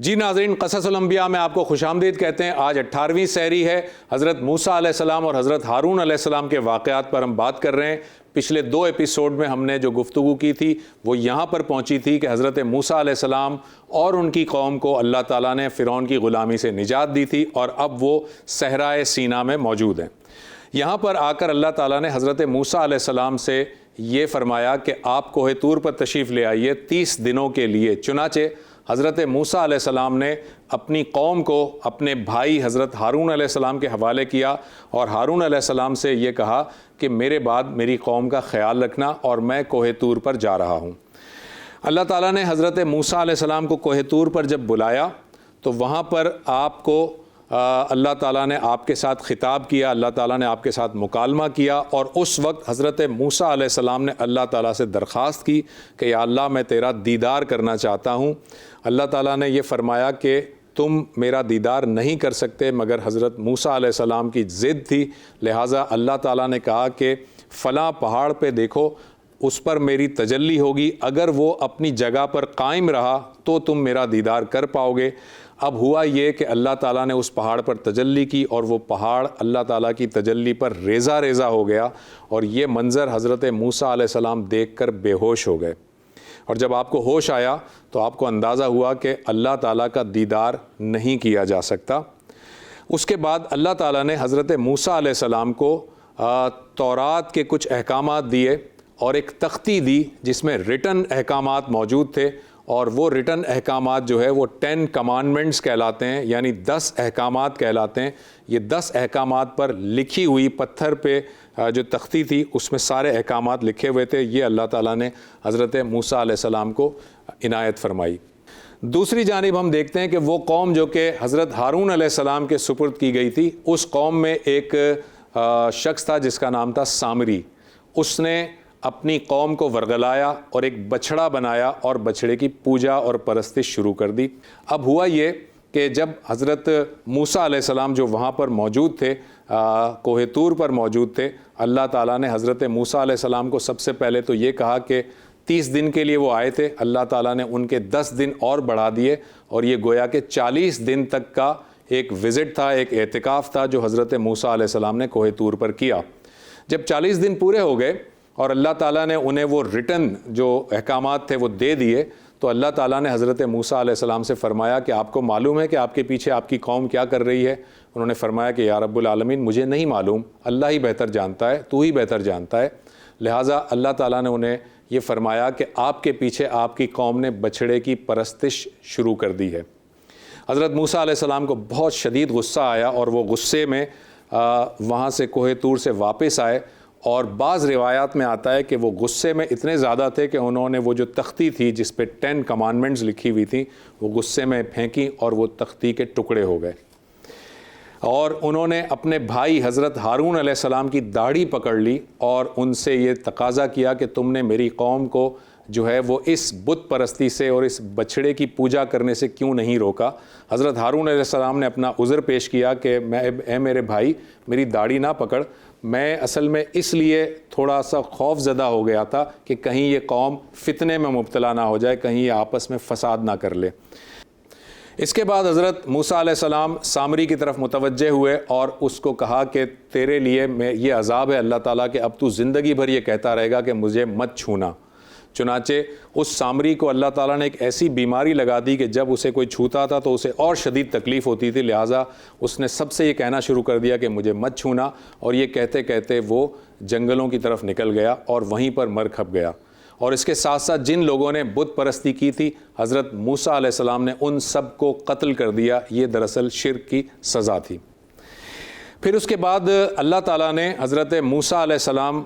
جی ناظرین، قصص الانبیاء میں آپ کو خوش آمدید کہتے ہیں۔ آج 18ویں سحری ہے۔ حضرت موسیٰ علیہ السلام اور حضرت ہارون علیہ السلام کے واقعات پر ہم بات کر رہے ہیں۔ پچھلے 2 ایپیسوڈ میں ہم نے جو گفتگو کی تھی وہ یہاں پر پہنچی تھی کہ حضرت موسیٰ علیہ السلام اور ان کی قوم کو اللہ تعالیٰ نے فرعون کی غلامی سے نجات دی تھی اور اب وہ صحرائے سینا میں موجود ہیں۔ یہاں پر آ کر اللہ تعالیٰ نے حضرت موسیٰ علیہ السلام سے یہ فرمایا کہ آپ کوہ طور پر تشریف لے آئیے 30 دنوں کے لیے۔ چنانچہ حضرت موسیٰ علیہ السلام نے اپنی قوم کو اپنے بھائی حضرت ہارون علیہ السلام کے حوالے کیا اور ہارون علیہ السلام سے یہ کہا کہ میرے بعد میری قوم کا خیال رکھنا اور میں کوہ طور پر جا رہا ہوں۔ اللہ تعالیٰ نے حضرت موسیٰ علیہ السلام کو کوہ طور پر جب بلایا تو وہاں پر آپ کو اللہ تعالیٰ نے آپ کے ساتھ خطاب کیا، اللہ تعالیٰ نے آپ کے ساتھ مکالمہ کیا، اور اس وقت حضرت موسیٰ علیہ السلام نے اللہ تعالیٰ سے درخواست کی کہ یا اللہ میں تیرا دیدار کرنا چاہتا ہوں۔ اللہ تعالیٰ نے یہ فرمایا کہ تم میرا دیدار نہیں کر سکتے، مگر حضرت موسیٰ علیہ السلام کی ضد تھی، لہٰذا اللہ تعالیٰ نے کہا کہ فلاں پہاڑ پہ دیکھو، اس پر میری تجلی ہوگی، اگر وہ اپنی جگہ پر قائم رہا تو تم میرا دیدار کر پاؤ گے۔ اب ہوا یہ کہ اللہ تعالیٰ نے اس پہاڑ پر تجلی کی اور وہ پہاڑ اللہ تعالیٰ کی تجلی پر ریزہ ریزہ ہو گیا، اور یہ منظر حضرت موسیٰ علیہ السلام دیکھ کر بے ہوش ہو گئے۔ اور جب آپ کو ہوش آیا تو آپ کو اندازہ ہوا کہ اللہ تعالیٰ کا دیدار نہیں کیا جا سکتا۔ اس کے بعد اللہ تعالیٰ نے حضرت موسیٰ علیہ السلام کو تورات کے کچھ احکامات دیے اور ایک تختی دی جس میں ریٹن احکامات موجود تھے، اور وہ ریٹن احکامات جو ہے وہ 10 کمانڈمنٹس کہلاتے ہیں، یعنی 10 احکامات کہلاتے ہیں۔ یہ 10 احکامات پر لکھی ہوئی پتھر پہ جو تختی تھی اس میں سارے احکامات لکھے ہوئے تھے۔ یہ اللہ تعالیٰ نے حضرت موسیٰ علیہ السلام کو عنایت فرمائی۔ دوسری جانب ہم دیکھتے ہیں کہ وہ قوم جو کہ حضرت ہارون علیہ السلام کے سپرد کی گئی تھی، اس قوم میں ایک شخص تھا جس کا نام تھا سامری۔ اس نے اپنی قوم کو ورگلایا اور ایک بچھڑا بنایا اور بچھڑے کی پوجا اور پرستش شروع کر دی۔ اب ہوا یہ کہ جب حضرت موسیٰ علیہ السلام جو وہاں پر موجود تھے، کوہ طور پر موجود تھے، اللہ تعالیٰ نے حضرت موسیٰ علیہ السلام کو سب سے پہلے تو یہ کہا کہ 30 دن کے لیے وہ آئے تھے، اللہ تعالیٰ نے ان کے 10 دن اور بڑھا دیے، اور یہ گویا کہ 40 دن تک کا ایک وزٹ تھا، ایک اعتکاف تھا جو حضرت موسیٰ علیہ السلام نے کوہ طور پر کیا۔ جب 40 دن پورے ہو گئے اور اللہ تعالیٰ نے انہیں وہ ریٹن جو احکامات تھے وہ دے دیے، تو اللہ تعالیٰ نے حضرت موسیٰ علیہ السلام سے فرمایا کہ آپ کو معلوم ہے کہ آپ کے پیچھے آپ کی قوم کیا کر رہی ہے؟ انہوں نے فرمایا کہ یا رب العالمین مجھے نہیں معلوم، اللہ ہی بہتر جانتا ہے، تو ہی بہتر جانتا ہے۔ لہٰذا اللہ تعالیٰ نے انہیں یہ فرمایا کہ آپ کے پیچھے آپ کی قوم نے بچھڑے کی پرستش شروع کر دی ہے۔ حضرت موسیٰ علیہ السلام کو بہت شدید غصہ آیا اور وہ غصے میں وہاں سے کوہ طور سے واپس آئے، اور بعض روایات میں آتا ہے کہ وہ غصے میں اتنے زیادہ تھے کہ انہوں نے وہ جو تختی تھی جس پہ 10 کمانڈمنٹس لکھی ہوئی تھیں وہ غصے میں پھینکی اور وہ تختی کے ٹکڑے ہو گئے، اور انہوں نے اپنے بھائی حضرت ہارون علیہ السلام کی داڑھی پکڑ لی اور ان سے یہ تقاضا کیا کہ تم نے میری قوم کو جو ہے وہ اس بت پرستی سے اور اس بچھڑے کی پوجا کرنے سے کیوں نہیں روکا؟ حضرت ہارون علیہ السلام نے اپنا عذر پیش کیا کہ اے میرے بھائی میری داڑھی نہ پکڑ، میں اصل میں اس لیے تھوڑا سا خوف زدہ ہو گیا تھا کہ کہیں یہ قوم فتنے میں مبتلا نہ ہو جائے، کہیں یہ آپس میں فساد نہ کر لے۔ اس کے بعد حضرت موسیٰ علیہ السلام سامری کی طرف متوجہ ہوئے اور اس کو کہا کہ تیرے لیے یہ عذاب ہے اللہ تعالیٰ کہ اب تو زندگی بھر یہ کہتا رہے گا کہ مجھے مت چھونا۔ چنانچہ اس سامری کو اللہ تعالیٰ نے ایک ایسی بیماری لگا دی کہ جب اسے کوئی چھوتا تھا تو اسے اور شدید تکلیف ہوتی تھی، لہٰذا اس نے سب سے یہ کہنا شروع کر دیا کہ مجھے مت چھونا، اور یہ کہتے کہتے وہ جنگلوں کی طرف نکل گیا اور وہیں پر مر کھپ گیا۔ اور اس کے ساتھ ساتھ جن لوگوں نے بت پرستی کی تھی حضرت موسیٰ علیہ السلام نے ان سب کو قتل کر دیا۔ یہ دراصل شرک کی سزا تھی۔ پھر اس کے بعد اللہ تعالیٰ نے حضرت موسیٰ علیہ السلام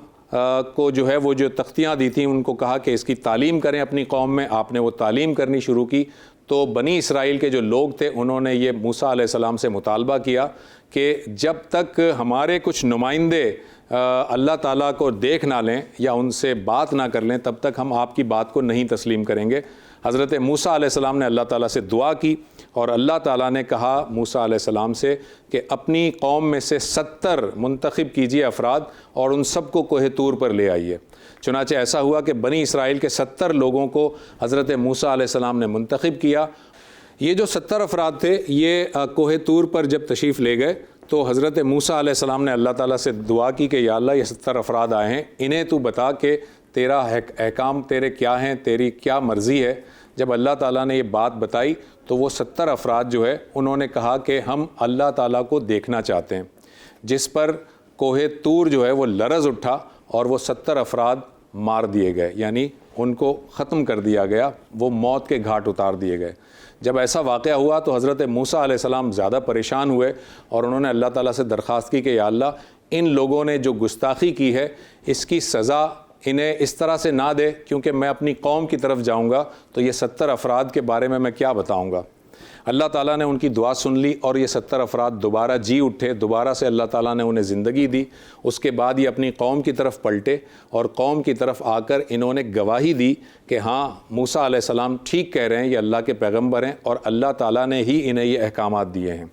کو جو ہے وہ جو تختیاں دی تھیں ان کو کہا کہ اس کی تعلیم کریں اپنی قوم میں۔ آپ نے وہ تعلیم کرنی شروع کی تو بنی اسرائیل کے جو لوگ تھے انہوں نے یہ موسیٰ علیہ السلام سے مطالبہ کیا کہ جب تک ہمارے کچھ نمائندے اللہ تعالیٰ کو دیکھ نہ لیں یا ان سے بات نہ کر لیں تب تک ہم آپ کی بات کو نہیں تسلیم کریں گے۔ حضرت موسیٰ علیہ السلام نے اللہ تعالیٰ سے دعا کی اور اللہ تعالیٰ نے کہا موسیٰ علیہ السلام سے کہ اپنی قوم میں سے 70 منتخب کیجیے افراد اور ان سب کو کوہ طور پر لے آئیے۔ چنانچہ ایسا ہوا کہ بنی اسرائیل کے 70 لوگوں کو حضرت موسیٰ علیہ السلام نے منتخب کیا۔ یہ جو 70 افراد تھے یہ کوہ طور پر جب تشریف لے گئے تو حضرت موسیٰ علیہ السلام نے اللہ تعالیٰ سے دعا کی کہ یا اللہ یہ 70 افراد آئے ہیں، انہیں تو بتا کہ تیرا احکام تیرے کیا ہیں، تیری کیا مرضی ہے۔ جب اللہ تعالیٰ نے یہ بات بتائی تو وہ 70 افراد جو ہے انہوں نے کہا کہ ہم اللہ تعالیٰ کو دیکھنا چاہتے ہیں، جس پر کوہ طور جو ہے وہ لرز اٹھا اور وہ 70 افراد مار دیے گئے، یعنی ان کو ختم کر دیا گیا، وہ موت کے گھاٹ اتار دیے گئے۔ جب ایسا واقعہ ہوا تو حضرت موسیٰ علیہ السلام زیادہ پریشان ہوئے اور انہوں نے اللہ تعالیٰ سے درخواست کی کہ یا اللہ ان لوگوں نے جو گستاخی کی ہے اس کی سزا انہیں اس طرح سے نہ دے، کیونکہ میں اپنی قوم کی طرف جاؤں گا تو یہ 70 افراد کے بارے میں کیا بتاؤں گا۔ اللہ تعالیٰ نے ان کی دعا سن لی اور یہ 70 افراد دوبارہ جی اٹھے، دوبارہ سے اللہ تعالیٰ نے انہیں زندگی دی۔ اس کے بعد یہ اپنی قوم کی طرف پلٹے اور قوم کی طرف آ کر انہوں نے گواہی دی کہ ہاں موسیٰ علیہ السلام ٹھیک کہہ رہے ہیں، یہ اللہ کے پیغمبر ہیں اور اللہ تعالیٰ نے ہی انہیں یہ احکامات دیے ہیں۔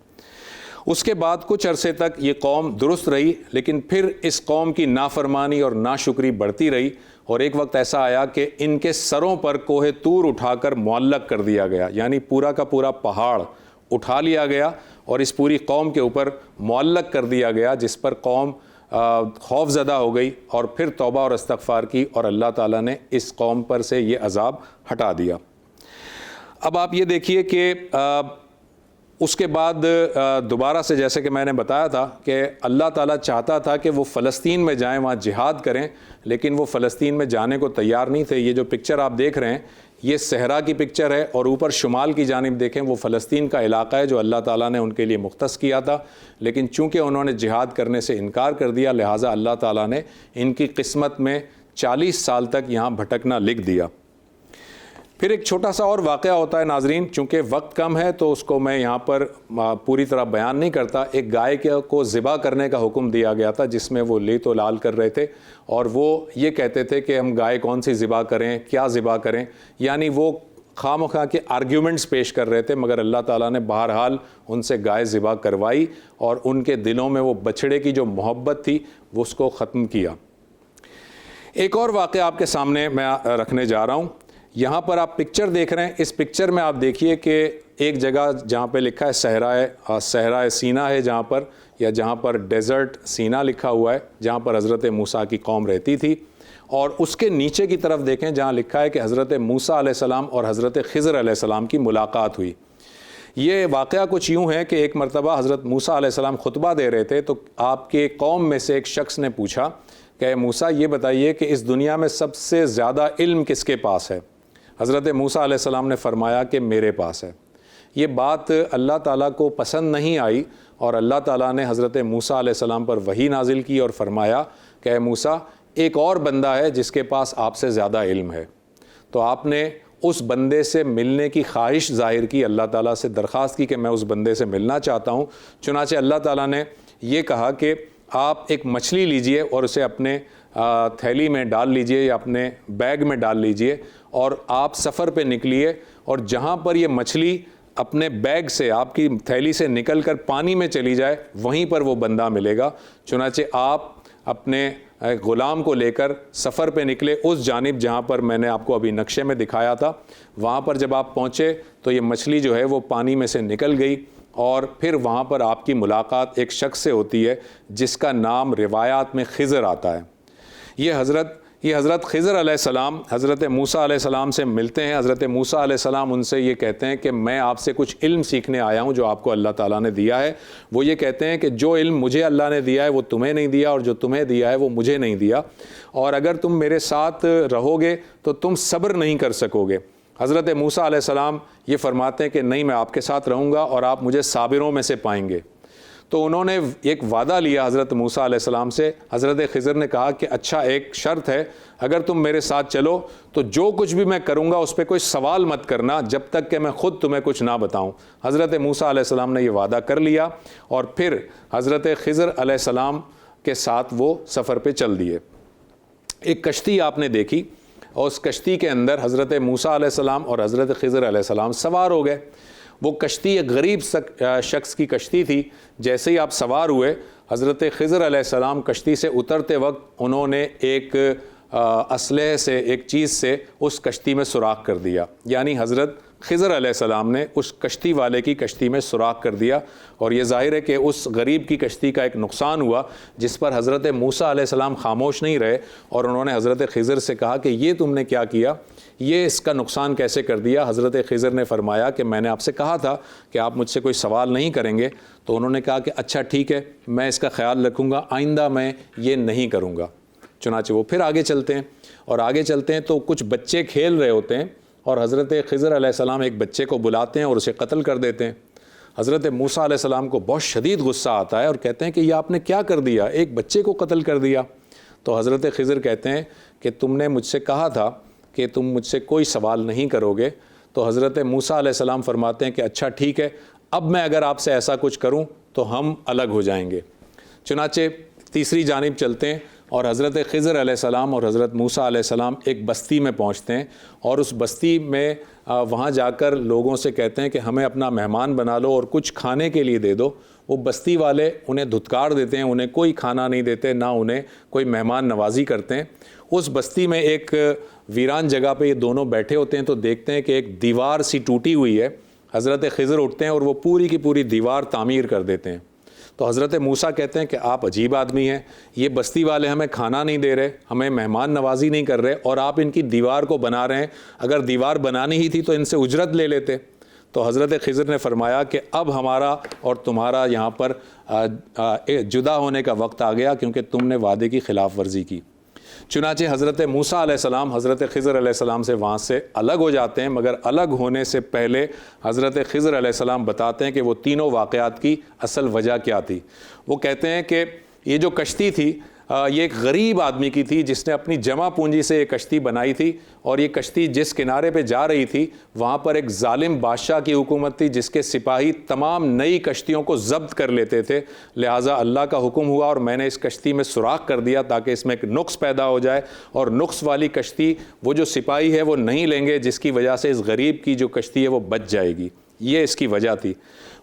اس کے بعد کچھ عرصے تک یہ قوم درست رہی، لیکن پھر اس قوم کی نافرمانی اور ناشکری بڑھتی رہی اور ایک وقت ایسا آیا کہ ان کے سروں پر کوہ طور اٹھا کر معلق کر دیا گیا، یعنی پورا کا پورا پہاڑ اٹھا لیا گیا اور اس پوری قوم کے اوپر معلق کر دیا گیا، جس پر قوم خوف زدہ ہو گئی اور پھر توبہ اور استغفار کی اور اللہ تعالیٰ نے اس قوم پر سے یہ عذاب ہٹا دیا۔ اب آپ یہ دیکھیے کہ اس کے بعد دوبارہ سے جیسے کہ میں نے بتایا تھا کہ اللہ تعالیٰ چاہتا تھا کہ وہ فلسطین میں جائیں، وہاں جہاد کریں، لیکن وہ فلسطین میں جانے کو تیار نہیں تھے۔ یہ جو پکچر آپ دیکھ رہے ہیں یہ صحرا کی پکچر ہے اور اوپر شمال کی جانب دیکھیں وہ فلسطین کا علاقہ ہے جو اللہ تعالیٰ نے ان کے لیے مختص کیا تھا، لیکن چونکہ انہوں نے جہاد کرنے سے انکار کر دیا لہٰذا اللہ تعالیٰ نے ان کی قسمت میں 40 سال تک یہاں بھٹکنا لکھ دیا۔ پھر ایک چھوٹا سا اور واقعہ ہوتا ہے ناظرین، چونکہ وقت کم ہے تو اس کو میں یہاں پر پوری طرح بیان نہیں کرتا۔ ایک گائے کو ذبح کرنے کا حکم دیا گیا تھا جس میں وہ لیت و لال کر رہے تھے اور وہ یہ کہتے تھے کہ ہم گائے کون سی ذبح کریں، کیا ذبح کریں، یعنی وہ خواہ مخواہ کے آرگیومنٹس پیش کر رہے تھے، مگر اللہ تعالیٰ نے بہرحال ان سے گائے ذبح کروائی اور ان کے دلوں میں وہ بچھڑے کی جو محبت تھی وہ اس کو ختم کیا۔ ایک اور واقعہ آپ کے سامنے میں رکھنے جا رہا ہوں۔ یہاں پر آپ پکچر دیکھ رہے ہیں، اس پکچر میں آپ دیکھیے کہ ایک جگہ جہاں پہ لکھا ہے صحرائے سینا ہے جہاں پر، یا جہاں پر ڈیزرٹ سینا لکھا ہوا ہے، جہاں پر حضرت موسیٰ کی قوم رہتی تھی، اور اس کے نیچے کی طرف دیکھیں جہاں لکھا ہے کہ حضرت موسیٰ علیہ السلام اور حضرت خضر علیہ السلام کی ملاقات ہوئی۔ یہ واقعہ کچھ یوں ہے کہ ایک مرتبہ حضرت موسیٰ علیہ السلام خطبہ دے رہے تھے تو آپ کے قوم میں سے ایک شخص نے پوچھا کہ موسیٰ یہ بتائیے کہ اس دنیا میں سب سے زیادہ علم کس کے پاس ہے؟ حضرت موسیٰ علیہ السلام نے فرمایا کہ میرے پاس ہے۔ یہ بات اللہ تعالیٰ کو پسند نہیں آئی اور اللہ تعالیٰ نے حضرت موسیٰ علیہ السلام پر وحی نازل کی اور فرمایا کہ اے موسیٰ ایک اور بندہ ہے جس کے پاس آپ سے زیادہ علم ہے۔ تو آپ نے اس بندے سے ملنے کی خواہش ظاہر کی، اللہ تعالیٰ سے درخواست کی کہ میں اس بندے سے ملنا چاہتا ہوں۔ چنانچہ اللہ تعالیٰ نے یہ کہا کہ آپ ایک مچھلی لیجئے اور اسے اپنے تھیلی میں ڈال لیجئے یا اپنے بیگ میں ڈال لیجئے اور آپ سفر پہ نکلیے، اور جہاں پر یہ مچھلی اپنے بیگ سے آپ کی تھیلی سے نکل کر پانی میں چلی جائے وہیں پر وہ بندہ ملے گا۔ چنانچہ آپ اپنے غلام کو لے کر سفر پہ نکلے اس جانب جہاں پر میں نے آپ کو ابھی نقشے میں دکھایا تھا۔ وہاں پر جب آپ پہنچے تو یہ مچھلی جو ہے وہ پانی میں سے نکل گئی اور پھر وہاں پر آپ کی ملاقات ایک شخص سے ہوتی ہے جس کا نام روایات میں خضر آتا ہے۔ یہ حضرت خضر علیہ السلام حضرت موسیٰ علیہ السلام سے ملتے ہیں۔ حضرت موسیٰ علیہ السلام ان سے یہ کہتے ہیں کہ میں آپ سے کچھ علم سیکھنے آیا ہوں جو آپ کو اللہ تعالیٰ نے دیا ہے۔ وہ یہ کہتے ہیں کہ جو علم مجھے اللہ نے دیا ہے وہ تمہیں نہیں دیا اور جو تمہیں دیا ہے وہ مجھے نہیں دیا، اور اگر تم میرے ساتھ رہو گے تو تم صبر نہیں کر سکو گے۔ حضرت موسیٰ علیہ السلام یہ فرماتے ہیں کہ نہیں، میں آپ کے ساتھ رہوں گا اور آپ مجھے صابروں میں سے پائیں گے۔ تو انہوں نے ایک وعدہ لیا حضرت موسیٰ علیہ السلام سے۔ حضرت خضر نے کہا کہ اچھا ایک شرط ہے، اگر تم میرے ساتھ چلو تو جو کچھ بھی میں کروں گا اس پہ کوئی سوال مت کرنا جب تک کہ میں خود تمہیں کچھ نہ بتاؤں۔ حضرت موسیٰ علیہ السلام نے یہ وعدہ کر لیا اور پھر حضرت خضر علیہ السلام کے ساتھ وہ سفر پہ چل دیے۔ ایک کشتی آپ نے دیکھی اور اس کشتی کے اندر حضرت موسیٰ علیہ السلام اور حضرت خضر علیہ السلام سوار ہو گئے۔ وہ کشتی ایک غریب شخص کی کشتی تھی۔ جیسے ہی آپ سوار ہوئے حضرت خضر علیہ السلام کشتی سے اترتے وقت انہوں نے ایک اسلحے سے ایک چیز سے اس کشتی میں سوراخ کر دیا، یعنی حضرت خضر علیہ السلام نے اس کشتی والے کی کشتی میں سوراخ کر دیا، اور یہ ظاہر ہے کہ اس غریب کی کشتی کا ایک نقصان ہوا جس پر حضرت موسیٰ علیہ السلام خاموش نہیں رہے، اور انہوں نے حضرت خضر سے کہا کہ یہ تم نے کیا کیا، یہ اس کا نقصان کیسے کر دیا؟ حضرت خضر نے فرمایا کہ میں نے آپ سے کہا تھا کہ آپ مجھ سے کوئی سوال نہیں کریں گے، تو انہوں نے کہا کہ اچھا ٹھیک ہے، میں اس کا خیال رکھوں گا، آئندہ میں یہ نہیں کروں گا۔ چنانچہ وہ پھر آگے چلتے ہیں، اور آگے چلتے ہیں تو کچھ بچے کھیل رہے ہوتے ہیں، اور حضرت خضر علیہ السلام ایک بچے کو بلاتے ہیں اور اسے قتل کر دیتے ہیں۔ حضرت موسیٰ علیہ السلام کو بہت شدید غصہ آتا ہے اور کہتے ہیں کہ یہ آپ نے کیا کر دیا، ایک بچے کو قتل کر دیا۔ تو حضرت خضر کہتے ہیں کہ تم نے مجھ سے کہا تھا کہ تم مجھ سے کوئی سوال نہیں کرو گے۔ تو حضرت موسیٰ علیہ السلام فرماتے ہیں کہ اچھا ٹھیک ہے، اب میں اگر آپ سے ایسا کچھ کروں تو ہم الگ ہو جائیں گے۔ چنانچہ تیسری جانب چلتے ہیں، اور حضرت خضر علیہ السلام اور حضرت موسیٰ علیہ السلام ایک بستی میں پہنچتے ہیں، اور اس بستی میں وہاں جا کر لوگوں سے کہتے ہیں کہ ہمیں اپنا مہمان بنا لو اور کچھ کھانے کے لیے دے دو۔ وہ بستی والے انہیں دھتکار دیتے ہیں، انہیں کوئی کھانا نہیں دیتے، نہ انہیں کوئی مہمان نوازی کرتے ہیں۔ اس بستی میں ایک ویران جگہ پہ یہ دونوں بیٹھے ہوتے ہیں تو دیکھتے ہیں کہ ایک دیوار سی ٹوٹی ہوئی ہے۔ حضرت خضر اٹھتے ہیں اور وہ پوری کی پوری دیوار تعمیر کر دیتے ہیں۔ تو حضرت موسیٰ کہتے ہیں کہ آپ عجیب آدمی ہیں، یہ بستی والے ہمیں کھانا نہیں دے رہے، ہمیں مہمان نوازی نہیں کر رہے، اور آپ ان کی دیوار کو بنا رہے ہیں، اگر دیوار بنانی ہی تھی تو ان سے اجرت لے لیتے۔ تو حضرت خضر نے فرمایا کہ اب ہمارا اور تمہارا یہاں پر جدا ہونے کا وقت آ گیا، کیونکہ تم نے وعدے کی خلاف ورزی کی۔ چنانچہ حضرت موسیٰ علیہ السلام حضرت خضر علیہ السلام سے وہاں سے الگ ہو جاتے ہیں، مگر الگ ہونے سے پہلے حضرت خضر علیہ السلام بتاتے ہیں کہ وہ تینوں واقعات کی اصل وجہ کیا تھی۔ وہ کہتے ہیں کہ یہ جو کشتی تھی یہ ایک غریب آدمی کی تھی جس نے اپنی جمع پونجی سے یہ کشتی بنائی تھی، اور یہ کشتی جس کنارے پہ جا رہی تھی وہاں پر ایک ظالم بادشاہ کی حکومت تھی جس کے سپاہی تمام نئی کشتیوں کو ضبط کر لیتے تھے، لہٰذا اللہ کا حکم ہوا اور میں نے اس کشتی میں سوراخ کر دیا تاکہ اس میں ایک نقص پیدا ہو جائے، اور نقص والی کشتی وہ جو سپاہی ہے وہ نہیں لیں گے، جس کی وجہ سے اس غریب کی جو کشتی ہے وہ بچ جائے گی۔ یہ اس کی وجہ تھی۔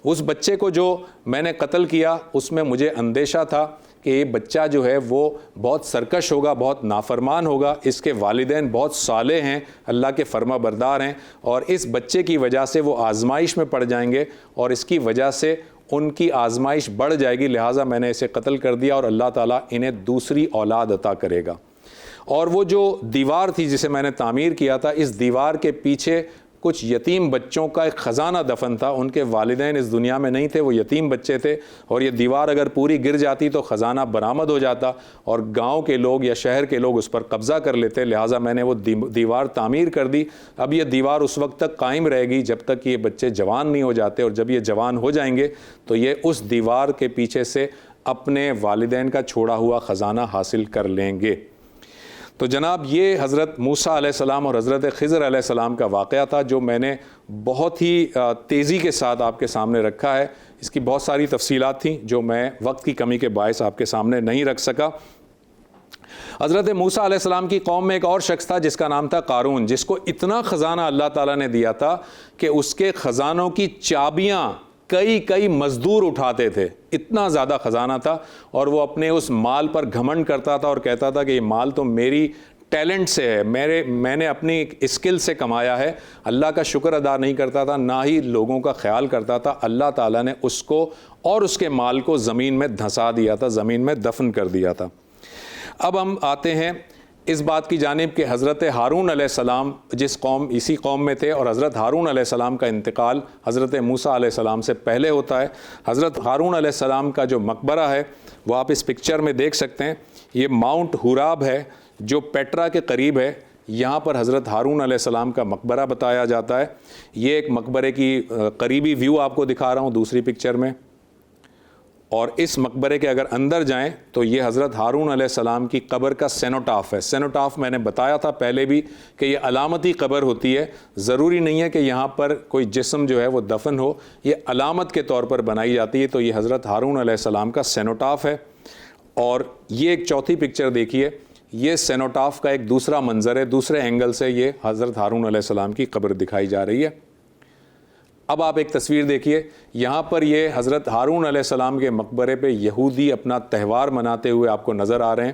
اس بچے کو جو میں نے قتل کیا اس میں مجھے اندیشہ تھا کہ یہ بچہ جو ہے وہ بہت سرکش ہوگا، بہت نافرمان ہوگا، اس کے والدین بہت صالح ہیں، اللہ کے فرما بردار ہیں، اور اس بچے کی وجہ سے وہ آزمائش میں پڑ جائیں گے اور اس کی وجہ سے ان کی آزمائش بڑھ جائے گی، لہٰذا میں نے اسے قتل کر دیا اور اللہ تعالیٰ انہیں دوسری اولاد عطا کرے گا۔ اور وہ جو دیوار تھی جسے میں نے تعمیر کیا تھا، اس دیوار کے پیچھے کچھ یتیم بچوں کا ایک خزانہ دفن تھا، ان کے والدین اس دنیا میں نہیں تھے، وہ یتیم بچے تھے، اور یہ دیوار اگر پوری گر جاتی تو خزانہ برآمد ہو جاتا اور گاؤں کے لوگ یا شہر کے لوگ اس پر قبضہ کر لیتے، لہٰذا میں نے وہ دیوار تعمیر کر دی۔ اب یہ دیوار اس وقت تک قائم رہے گی جب تک کہ یہ بچے جوان نہیں ہو جاتے، اور جب یہ جوان ہو جائیں گے تو یہ اس دیوار کے پیچھے سے اپنے والدین کا چھوڑا ہوا خزانہ حاصل کر لیں گے۔ تو جناب یہ حضرت موسیٰ علیہ السلام اور حضرت خضر علیہ السلام کا واقعہ تھا جو میں نے بہت ہی تیزی کے ساتھ آپ کے سامنے رکھا ہے۔ اس کی بہت ساری تفصیلات تھیں جو میں وقت کی کمی کے باعث آپ کے سامنے نہیں رکھ سکا۔ حضرت موسیٰ علیہ السلام کی قوم میں ایک اور شخص تھا جس کا نام تھا قارون، جس کو اتنا خزانہ اللہ تعالیٰ نے دیا تھا کہ اس کے خزانوں کی چابیاں کئی مزدور اٹھاتے تھے، اتنا زیادہ خزانہ تھا، اور وہ اپنے اس مال پر گھمنڈ کرتا تھا اور کہتا تھا کہ یہ مال تو میری ٹیلنٹ سے ہے، میں نے اپنی اسکل سے کمایا ہے۔ اللہ کا شکر ادا نہیں کرتا تھا، نہ ہی لوگوں کا خیال کرتا تھا۔ اللہ تعالیٰ نے اس کو اور اس کے مال کو زمین میں دھنسا دیا تھا، زمین میں دفن کر دیا تھا۔ اب ہم آتے ہیں اس بات کی جانب کہ حضرت ہارون علیہ السلام اسی قوم میں تھے، اور حضرت ہارون علیہ السلام کا انتقال حضرت موسیٰ علیہ السلام سے پہلے ہوتا ہے۔ حضرت ہارون علیہ السلام کا جو مقبرہ ہے وہ آپ اس پکچر میں دیکھ سکتے ہیں، یہ ماؤنٹ ہوراب ہے جو پیٹرا کے قریب ہے، یہاں پر حضرت ہارون علیہ السلام کا مقبرہ بتایا جاتا ہے۔ یہ ایک مقبرے کی قریبی ویو آپ کو دکھا رہا ہوں دوسری پکچر میں، اور اس مقبرے کے اگر اندر جائیں تو یہ حضرت ہارون علیہ السلام کی قبر کا سینوٹاف ہے۔ سینوٹاف میں نے بتایا تھا پہلے بھی کہ یہ علامتی قبر ہوتی ہے، ضروری نہیں ہے کہ یہاں پر کوئی جسم جو ہے وہ دفن ہو، یہ علامت کے طور پر بنائی جاتی ہے۔ تو یہ حضرت ہارون علیہ السلام کا سینوٹاف ہے، اور یہ ایک چوتھی پکچر دیکھیے، یہ سینوٹاف کا ایک دوسرا منظر ہے، دوسرے اینگل سے یہ حضرت ہارون علیہ السلام کی قبر دکھائی جا رہی ہے۔ اب آپ ایک تصویر دیکھیے، یہاں پر یہ حضرت ہارون علیہ السلام کے مقبرے پہ یہودی اپنا تہوار مناتے ہوئے آپ کو نظر آ رہے ہیں۔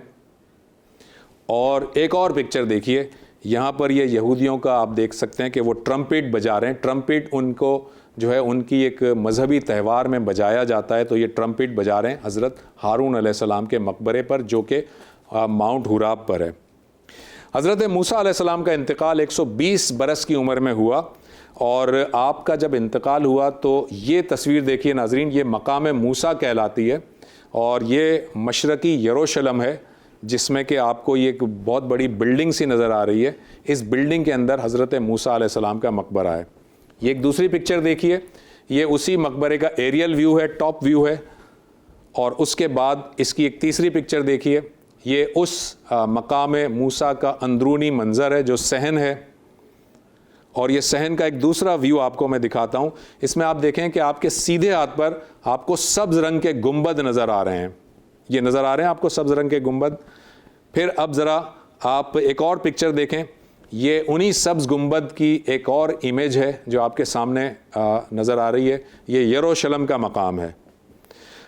اور ایک اور پکچر دیکھیے، یہاں پر یہ یہودیوں کا آپ دیکھ سکتے ہیں کہ وہ ٹرمپٹ بجا رہے ہیں. ٹرمپٹ ان کو جو ہے ان کی ایک مذہبی تہوار میں بجایا جاتا ہے, تو یہ ٹرمپٹ بجا رہے ہیں حضرت ہارون علیہ السلام کے مقبرے پر جو کہ ماؤنٹ حراب پر ہے. حضرت موسیٰ علیہ السلام کا انتقال 120 برس کی عمر میں ہوا, اور آپ کا جب انتقال ہوا تو یہ تصویر دیکھیے ناظرین, یہ مقام موسیٰ کہلاتی ہے, اور یہ مشرقی یروشلم ہے جس میں کہ آپ کو یہ ایک بہت بڑی بلڈنگ سی نظر آ رہی ہے. اس بلڈنگ کے اندر حضرت موسیٰ علیہ السلام کا مقبرہ ہے. یہ ایک دوسری پکچر دیکھیے, یہ اسی مقبرے کا ایریل ویو ہے, ٹاپ ویو ہے, اور اس کے بعد اس کی ایک تیسری پکچر دیکھیے, یہ اس مقام موسیٰ کا اندرونی منظر ہے جو صحن ہے, اور یہ صحن کا ایک دوسرا ویو آپ کو میں دکھاتا ہوں. اس میں آپ دیکھیں کہ آپ کے سیدھے ہاتھ پر آپ کو سبز رنگ کے گنبد نظر آ رہے ہیں, یہ نظر آ رہے ہیں آپ کو سبز رنگ کے گنبد. پھر اب ذرا آپ ایک اور پکچر دیکھیں, یہ انہی سبز گنبد کی ایک اور امیج ہے جو آپ کے سامنے نظر آ رہی ہے, یہ یروشلم کا مقام ہے.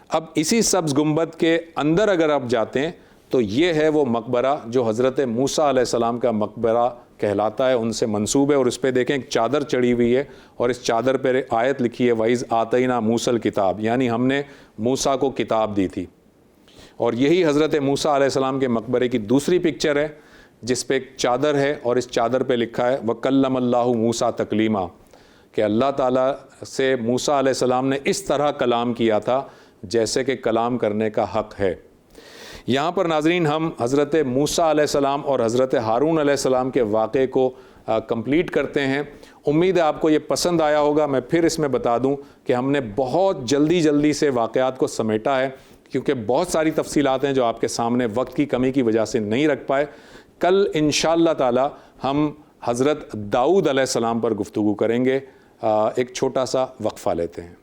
اب اسی سبز گنبد کے اندر اگر آپ جاتے ہیں تو یہ ہے وہ مقبرہ جو حضرت موسیٰ علیہ السلام کا مقبرہ کہلاتا ہے, ان سے منسوب ہے. اور اس پہ دیکھیں ایک چادر چڑھی ہوئی ہے, اور اس چادر پہ آیت لکھی ہے وَإِذْ آتَيْنَا مُوسَى الْكِتَابَ, یعنی ہم نے موسیٰ کو کتاب دی تھی. اور یہی حضرت موسیٰ علیہ السلام کے مقبرے کی دوسری پکچر ہے جس پہ ایک چادر ہے, اور اس چادر پہ لکھا ہے وَكَلَّمَ اللَّهُ مُوسَى تَكْلِيمًا, کہ اللہ تعالیٰ سے موسیٰ علیہ السلام نے اس طرح کلام کیا تھا جیسے کہ کلام کرنے کا حق ہے. یہاں پر ناظرین ہم حضرت موسیٰ علیہ السلام اور حضرت ہارون علیہ السلام کے واقعے کو کمپلیٹ کرتے ہیں. امید ہے آپ کو یہ پسند آیا ہوگا. میں پھر اس میں بتا دوں کہ ہم نے بہت جلدی سے واقعات کو سمیٹا ہے, کیونکہ بہت ساری تفصیلات ہیں جو آپ کے سامنے وقت کی کمی کی وجہ سے نہیں رکھ پائے. کل انشاءاللہ تعالی ہم حضرت داؤد علیہ السلام پر گفتگو کریں گے. ایک چھوٹا سا وقفہ لیتے ہیں.